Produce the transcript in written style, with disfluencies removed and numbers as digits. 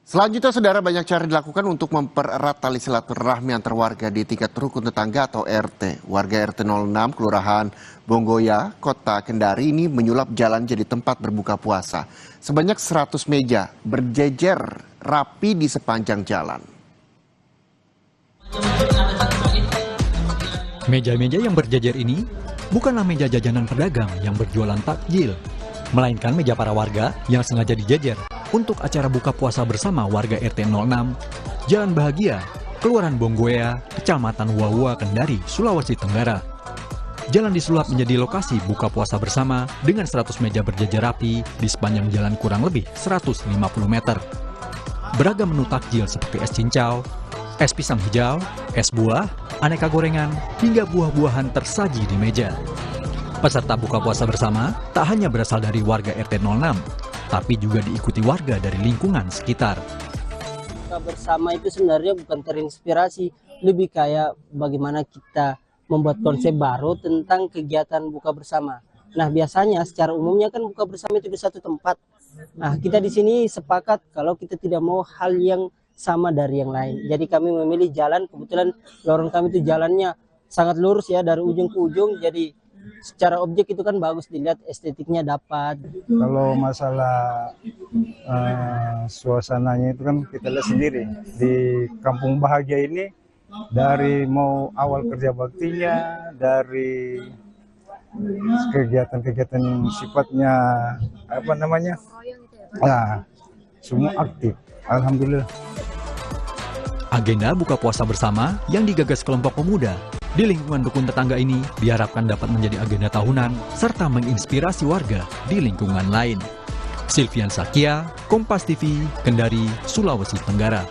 Selanjutnya, saudara, banyak cara dilakukan untuk mempererat tali silaturahmi antar warga di tingkat rukun tetangga atau RT. Warga RT 06, Kelurahan Bonggoya, Kota Kendari ini menyulap jalan jadi tempat berbuka puasa. Sebanyak 100 meja berjejer rapi di sepanjang jalan. Meja-meja yang berjejer ini bukanlah meja jajanan pedagang yang berjualan takjil, melainkan meja para warga yang sengaja dijejer untuk acara buka puasa bersama warga RT 06, Jalan Bahagia, Kelurahan Bonggoya, Kecamatan Wawa, Kendari, Sulawesi Tenggara. Jalan disulap menjadi lokasi buka puasa bersama dengan 100 meja berjejer rapi di sepanjang jalan kurang lebih 150 meter. Beragam menu takjil seperti es cincau, es pisang hijau, es buah, aneka gorengan, hingga buah-buahan tersaji di meja. Peserta buka puasa bersama tak hanya berasal dari warga RT 06, tapi juga diikuti warga dari lingkungan sekitar. Buka bersama itu sebenarnya bukan terinspirasi, lebih kayak bagaimana kita membuat konsep baru tentang kegiatan buka bersama. Nah, biasanya secara umumnya kan buka bersama itu di satu tempat. Nah, kita di sini sepakat kalau kita tidak mau hal yang sama dari yang lain. Jadi kami memilih jalan, kebetulan lorong kami itu jalannya sangat lurus ya dari ujung ke ujung, jadi secara objek itu kan bagus dilihat, estetiknya dapat. Kalau masalah suasananya itu kan kita lihat sendiri di Kampung Bahagia ini, dari mau awal kerja baktinya, dari kegiatan-kegiatan sifatnya apa namanya, nah semua aktif, alhamdulillah. Agenda buka puasa bersama yang digagas kelompok pemuda di lingkungan rukun tetangga ini diharapkan dapat menjadi agenda tahunan serta menginspirasi warga di lingkungan lain. Silvian Sakia, Kompas TV, Kendari, Sulawesi Tenggara.